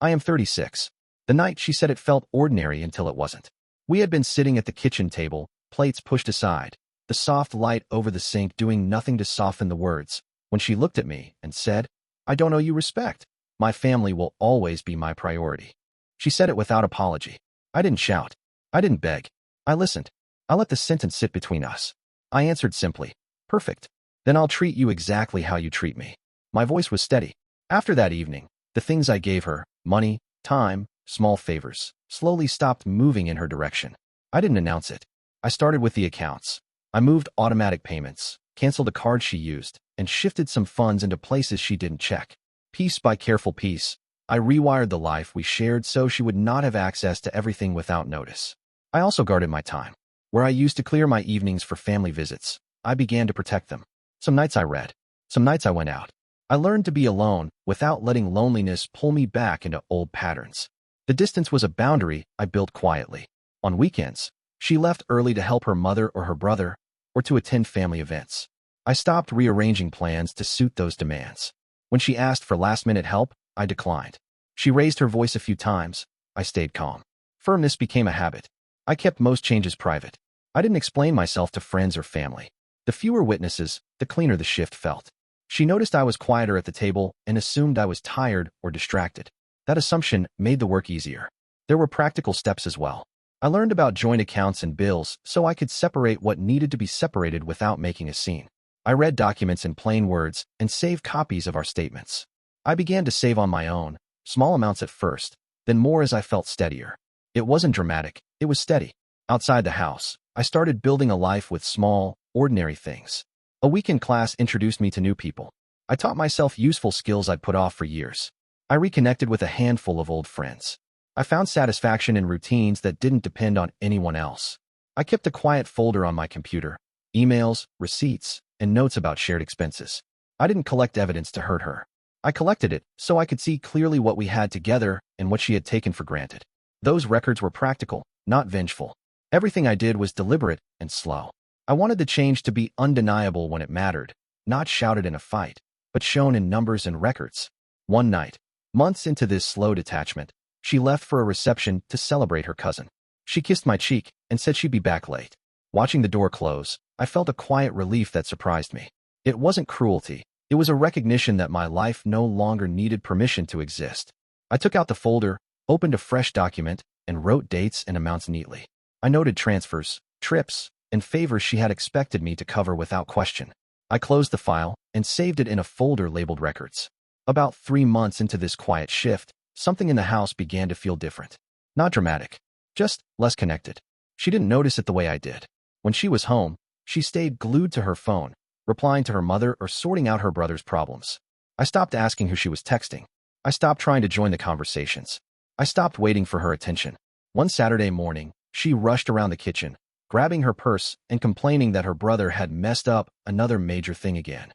I am 36. The night she said it felt ordinary until it wasn't. We had been sitting at the kitchen table, plates pushed aside, the soft light over the sink doing nothing to soften the words, when she looked at me and said, "I don't owe you respect. My family will always be my priority." She said it without apology. I didn't shout. I didn't beg. I listened. I let the sentence sit between us. I answered simply, "Perfect. Then I'll treat you exactly how you treat me." My voice was steady. After that evening, the things I gave her, money, time, small favors, slowly stopped moving in her direction. I didn't announce it. I started with the accounts. I moved automatic payments, canceled a card she used, and shifted some funds into places she didn't check. Piece by careful piece, I rewired the life we shared so she would not have access to everything without notice. I also guarded my time. Where I used to clear my evenings for family visits, I began to protect them. Some nights I read. Some nights I went out. I learned to be alone without letting loneliness pull me back into old patterns. The distance was a boundary I built quietly. On weekends, she left early to help her mother or her brother, or to attend family events. I stopped rearranging plans to suit those demands. When she asked for last-minute help, I declined. She raised her voice a few times. I stayed calm. Firmness became a habit. I kept most changes private. I didn't explain myself to friends or family. The fewer witnesses, the cleaner the shift felt. She noticed I was quieter at the table and assumed I was tired or distracted. That assumption made the work easier. There were practical steps as well. I learned about joint accounts and bills so I could separate what needed to be separated without making a scene. I read documents in plain words and saved copies of our statements. I began to save on my own, small amounts at first, then more as I felt steadier. It wasn't dramatic, it was steady. Outside the house, I started building a life with small, ordinary things. A weekend class introduced me to new people. I taught myself useful skills I'd put off for years. I reconnected with a handful of old friends. I found satisfaction in routines that didn't depend on anyone else. I kept a quiet folder on my computer, emails, receipts, and notes about shared expenses. I didn't collect evidence to hurt her. I collected it so I could see clearly what we had together and what she had taken for granted. Those records were practical, not vengeful. Everything I did was deliberate and slow. I wanted the change to be undeniable when it mattered, not shouted in a fight, but shown in numbers and records. One night, months into this slow detachment, she left for a reception to celebrate her cousin. She kissed my cheek and said she'd be back late. Watching the door close, I felt a quiet relief that surprised me. It wasn't cruelty. It was a recognition that my life no longer needed permission to exist. I took out the folder, opened a fresh document, and wrote dates and amounts neatly. I noted transfers, trips, and favors she had expected me to cover without question. I closed the file and saved it in a folder labeled Records. About 3 months into this quiet shift, something in the house began to feel different. Not dramatic, just less connected. She didn't notice it the way I did. When she was home, she stayed glued to her phone, replying to her mother or sorting out her brother's problems. I stopped asking who she was texting. I stopped trying to join the conversations. I stopped waiting for her attention. One Saturday morning, she rushed around the kitchen, grabbing her purse and complaining that her brother had messed up another major thing again.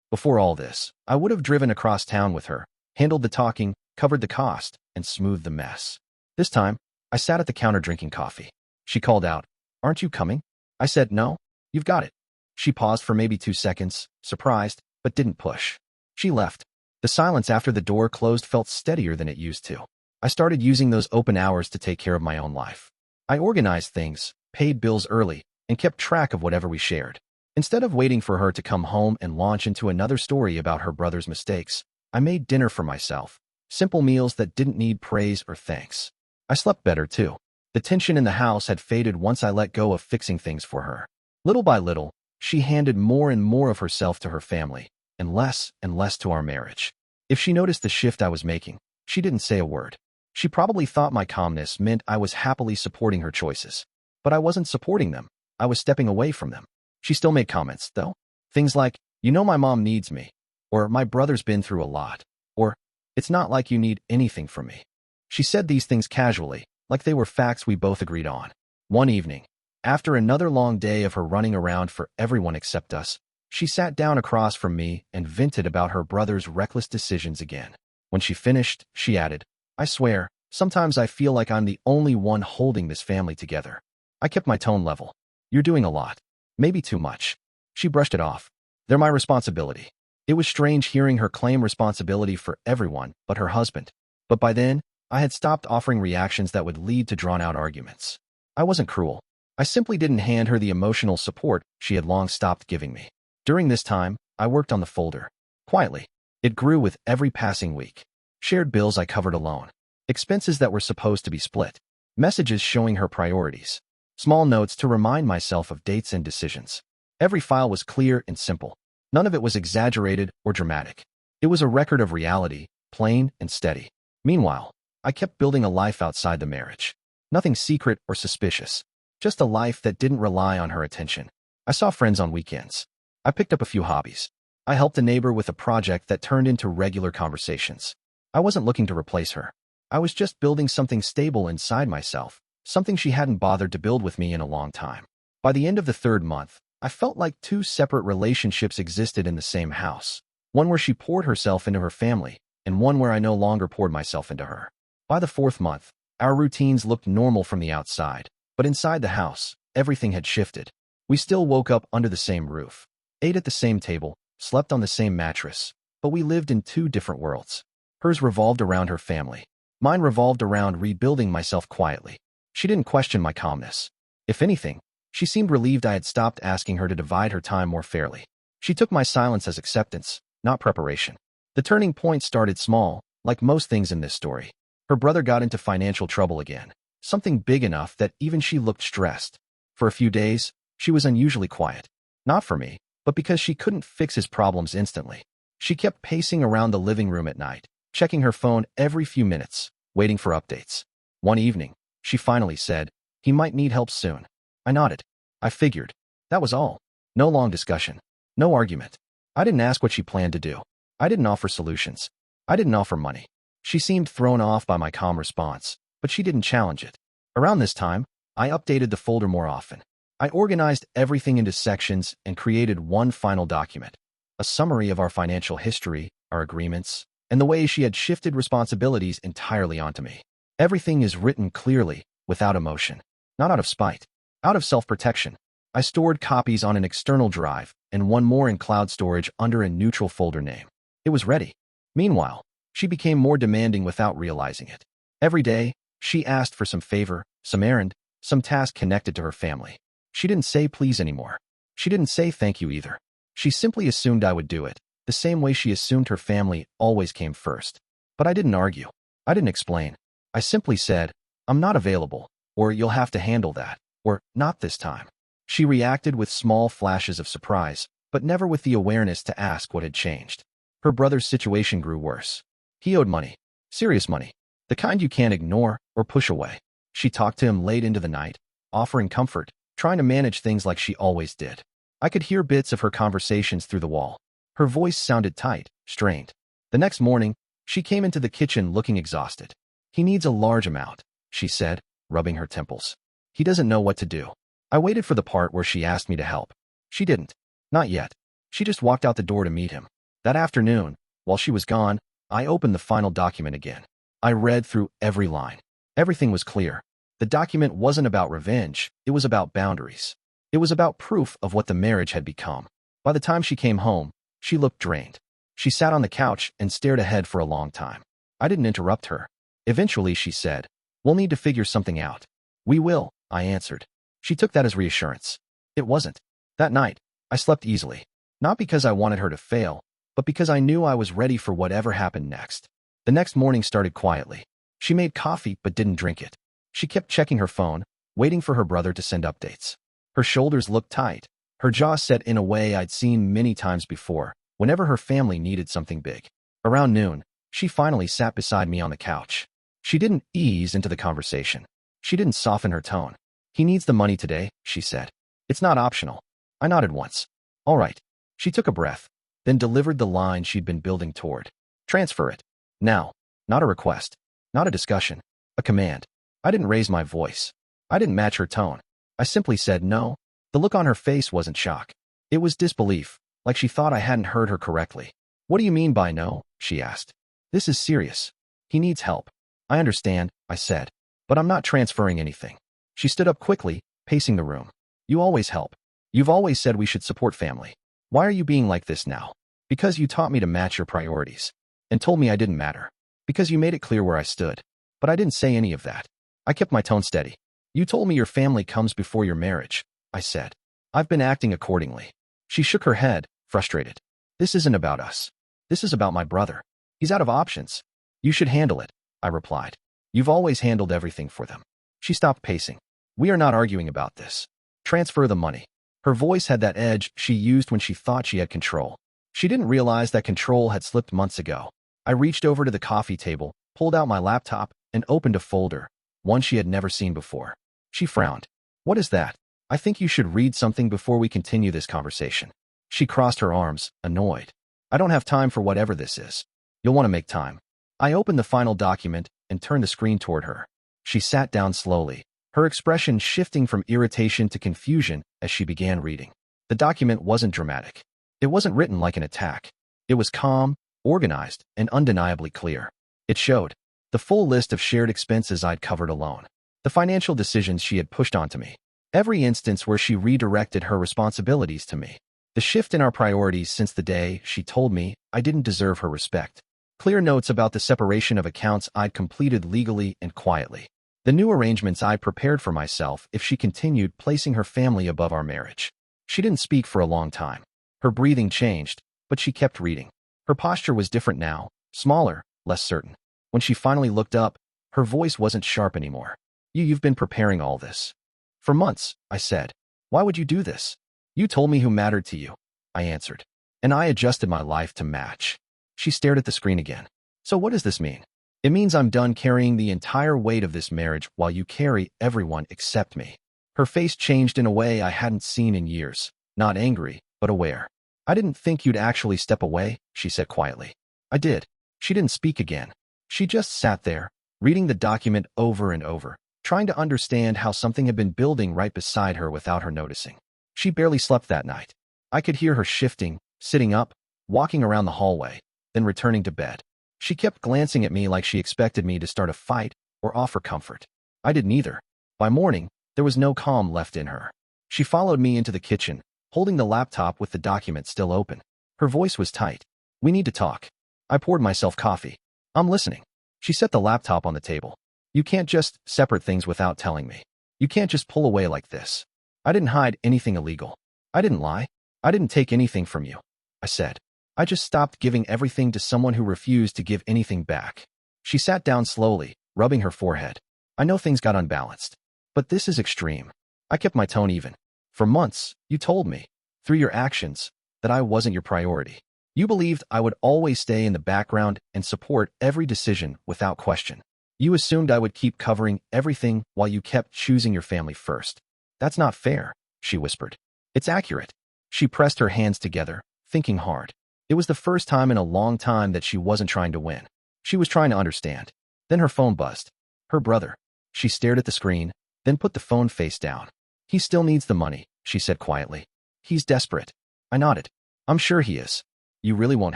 Before all this, I would have driven across town with her, handled the talking, covered the cost, and smoothed the mess. This time, I sat at the counter drinking coffee. She called out, "Aren't you coming?" I said, "No, you've got it." She paused for maybe 2 seconds, surprised, but didn't push. She left. The silence after the door closed felt steadier than it used to. I started using those open hours to take care of my own life. I organized things, paid bills early, and kept track of whatever we shared. Instead of waiting for her to come home and launch into another story about her brother's mistakes, I made dinner for myself. Simple meals that didn't need praise or thanks. I slept better, too. The tension in the house had faded once I let go of fixing things for her. Little by little, she handed more and more of herself to her family, and less to our marriage. If she noticed the shift I was making, she didn't say a word. She probably thought my calmness meant I was happily supporting her choices. But I wasn't supporting them. I was stepping away from them. She still made comments, though. Things like, "You know my mom needs me," or "My brother's been through a lot," or "It's not like you need anything from me." She said these things casually, like they were facts we both agreed on. One evening, after another long day of her running around for everyone except us, she sat down across from me and vented about her brother's reckless decisions again. When she finished, she added, "I swear, sometimes I feel like I'm the only one holding this family together." I kept my tone level. "You're doing a lot. Maybe too much." She brushed it off. "They're my responsibility." It was strange hearing her claim responsibility for everyone but her husband. But by then, I had stopped offering reactions that would lead to drawn-out arguments. I wasn't cruel. I simply didn't hand her the emotional support she had long stopped giving me. During this time, I worked on the folder. Quietly. It grew with every passing week. Shared bills I covered alone. Expenses that were supposed to be split. Messages showing her priorities. Small notes to remind myself of dates and decisions. Every file was clear and simple. None of it was exaggerated or dramatic. It was a record of reality, plain and steady. Meanwhile, I kept building a life outside the marriage. Nothing secret or suspicious. Just a life that didn't rely on her attention. I saw friends on weekends. I picked up a few hobbies. I helped a neighbor with a project that turned into regular conversations. I wasn't looking to replace her. I was just building something stable inside myself, something she hadn't bothered to build with me in a long time. By the end of the third month, I felt like two separate relationships existed in the same house. One where she poured herself into her family, and one where I no longer poured myself into her. By the fourth month, our routines looked normal from the outside, but inside the house, everything had shifted. We still woke up under the same roof, ate at the same table, slept on the same mattress, but we lived in two different worlds. Hers revolved around her family. Mine revolved around rebuilding myself quietly. She didn't question my calmness. If anything, she seemed relieved I had stopped asking her to divide her time more fairly. She took my silence as acceptance, not preparation. The turning point started small, like most things in this story. Her brother got into financial trouble again, something big enough that even she looked stressed. For a few days, she was unusually quiet. Not for me, but because she couldn't fix his problems instantly. She kept pacing around the living room at night, checking her phone every few minutes, waiting for updates. One evening, she finally said, "He might need help soon." I nodded. I figured. That was all. No long discussion. No argument. I didn't ask what she planned to do. I didn't offer solutions. I didn't offer money. She seemed thrown off by my calm response, but she didn't challenge it. Around this time, I updated the folder more often. I organized everything into sections and created one final document. A summary of our financial history, our agreements, and the way she had shifted responsibilities entirely onto me. Everything is written clearly, without emotion. Not out of spite. Out of self-protection. I stored copies on an external drive and one more in cloud storage under a neutral folder name. It was ready. Meanwhile, she became more demanding without realizing it. Every day, she asked for some favor, some errand, some task connected to her family. She didn't say please anymore. She didn't say thank you either. She simply assumed I would do it, the same way she assumed her family always came first. But I didn't argue. I didn't explain. I simply said, "I'm not available," or "You'll have to handle that," or "Not this time." She reacted with small flashes of surprise, but never with the awareness to ask what had changed. Her brother's situation grew worse. He owed money. Serious money. The kind you can't ignore or push away. She talked to him late into the night, offering comfort, trying to manage things like she always did. I could hear bits of her conversations through the wall. Her voice sounded tight, strained. The next morning, she came into the kitchen looking exhausted. "He needs a large amount," she said, rubbing her temples. "He doesn't know what to do." I waited for the part where she asked me to help. She didn't. Not yet. She just walked out the door to meet him. That afternoon, while she was gone, I opened the final document again. I read through every line. Everything was clear. The document wasn't about revenge, it was about boundaries. It was about proof of what the marriage had become. By the time she came home, she looked drained. She sat on the couch and stared ahead for a long time. I didn't interrupt her. Eventually, she said, "We'll need to figure something out." "We will," I answered. She took that as reassurance. It wasn't. That night, I slept easily. Not because I wanted her to fail, but because I knew I was ready for whatever happened next. The next morning started quietly. She made coffee but didn't drink it. She kept checking her phone, waiting for her brother to send updates. Her shoulders looked tight, her jaw set in a way I'd seen many times before, whenever her family needed something big. Around noon, she finally sat beside me on the couch. She didn't ease into the conversation. She didn't soften her tone. "He needs the money today," she said. "It's not optional." I nodded once. "All right." She took a breath, then delivered the line she'd been building toward. "Transfer it. Now." Not a request. Not a discussion. A command. I didn't raise my voice. I didn't match her tone. I simply said no. The look on her face wasn't shock. It was disbelief, like she thought I hadn't heard her correctly. "What do you mean by no?" she asked. "This is serious. He needs help." "I understand," I said, "but I'm not transferring anything." She stood up quickly, pacing the room. "You always help. You've always said we should support family. Why are you being like this now?" "Because you taught me to match your priorities. And told me I didn't matter. Because you made it clear where I stood." But I didn't say any of that. I kept my tone steady. You told me your family comes before your marriage, I said. I've been acting accordingly. She shook her head, frustrated. This isn't about us. This is about my brother. He's out of options. You should handle it, I replied. You've always handled everything for them. She stopped pacing. We are not arguing about this. Transfer the money. Her voice had that edge she used when she thought she had control. She didn't realize that control had slipped months ago. I reached over to the coffee table, pulled out my laptop, and opened a folder, one she had never seen before. She frowned. What is that? I think you should read something before we continue this conversation. She crossed her arms, annoyed. I don't have time for whatever this is. You'll want to make time. I opened the final document and turned the screen toward her. She sat down slowly, her expression shifting from irritation to confusion as she began reading. The document wasn't dramatic. It wasn't written like an attack. It was calm, organized, and undeniably clear. It showed the full list of shared expenses I'd covered alone, the financial decisions she had pushed onto me, every instance where she redirected her responsibilities to me, the shift in our priorities since the day she told me I didn't deserve her respect, clear notes about the separation of accounts I'd completed legally and quietly, the new arrangements I'd prepared for myself if she continued placing her family above our marriage. She didn't speak for a long time. Her breathing changed, but she kept reading. Her posture was different now, smaller, less certain. When she finally looked up, her voice wasn't sharp anymore. You've been preparing all this. For months, I said. Why would you do this? You told me who mattered to you, I answered. And I adjusted my life to match. She stared at the screen again. So what does this mean? It means I'm done carrying the entire weight of this marriage while you carry everyone except me. Her face changed in a way I hadn't seen in years, not angry, but aware. I didn't think you'd actually step away, she said quietly. I did. She didn't speak again. She just sat there, reading the document over and over, trying to understand how something had been building right beside her without her noticing. She barely slept that night. I could hear her shifting, sitting up, walking around the hallway, then returning to bed. She kept glancing at me like she expected me to start a fight or offer comfort. I didn't either. By morning, there was no calm left in her. She followed me into the kitchen, holding the laptop with the document still open. Her voice was tight. We need to talk. I poured myself coffee. I'm listening. She set the laptop on the table. You can't just separate things without telling me. You can't just pull away like this. I didn't hide anything illegal. I didn't lie. I didn't take anything from you, I said. I just stopped giving everything to someone who refused to give anything back. She sat down slowly, rubbing her forehead. I know things got unbalanced, but this is extreme. I kept my tone even. For months, you told me, through your actions, that I wasn't your priority. You believed I would always stay in the background and support every decision without question. You assumed I would keep covering everything while you kept choosing your family first. That's not fair, she whispered. It's accurate. She pressed her hands together, thinking hard. It was the first time in a long time that she wasn't trying to win. She was trying to understand. Then her phone buzzed. Her brother. She stared at the screen, then put the phone face down. He still needs the money, she said quietly. He's desperate. I nodded. I'm sure he is. You really won't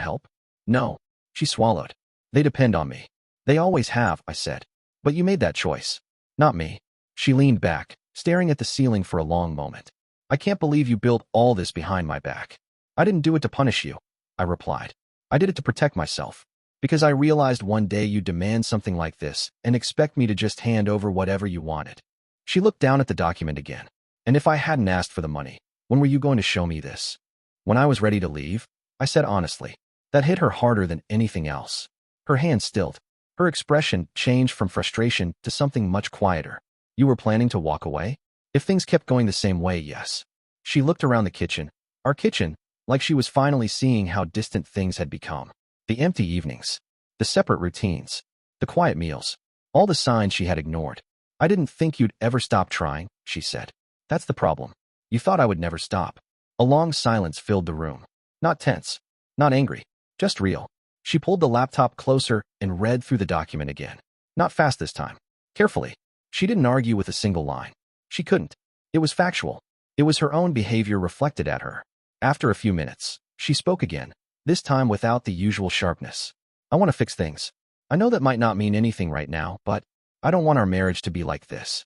help? No. She swallowed. They depend on me. They always have, I said. But you made that choice. Not me. She leaned back, staring at the ceiling for a long moment. I can't believe you built all this behind my back. I didn't do it to punish you, I replied. I did it to protect myself. Because I realized one day you'd demand something like this and expect me to just hand over whatever you wanted. She looked down at the document again. And if I hadn't asked for the money, when were you going to show me this? When I was ready to leave, I said honestly. That hit her harder than anything else. Her hand stilled. Her expression changed from frustration to something much quieter. You were planning to walk away? If things kept going the same way, yes. She looked around the kitchen, our kitchen, like she was finally seeing how distant things had become. The empty evenings, the separate routines, the quiet meals, all the signs she had ignored. I didn't think you'd ever stop trying, she said. That's the problem. You thought I would never stop. A long silence filled the room. Not tense, not angry, just real. She pulled the laptop closer and read through the document again. Not fast this time. Carefully. She didn't argue with a single line. She couldn't. It was factual. It was her own behavior reflected at her. After a few minutes, she spoke again, this time without the usual sharpness. I want to fix things. I know that might not mean anything right now, but I don't want our marriage to be like this.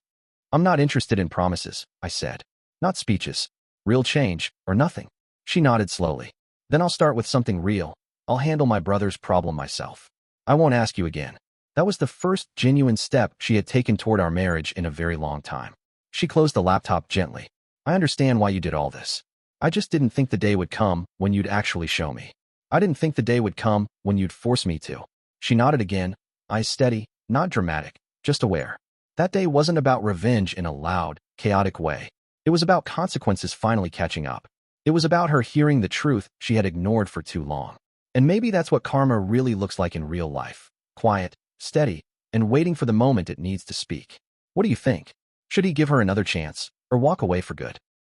I'm not interested in promises, I said. Not speeches. Real change, or nothing. She nodded slowly. Then I'll start with something real. I'll handle my brother's problem myself. I won't ask you again. That was the first genuine step she had taken toward our marriage in a very long time. She closed the laptop gently. I understand why you did all this. I just didn't think the day would come when you'd actually show me. I didn't think the day would come when you'd force me to. She nodded again, eyes steady, not dramatic, just aware. That day wasn't about revenge in a loud, chaotic way. It was about consequences finally catching up. It was about her hearing the truth she had ignored for too long. And maybe that's what karma really looks like in real life. Quiet, steady, and waiting for the moment it needs to speak. What do you think? Should he give her another chance, or walk away for good?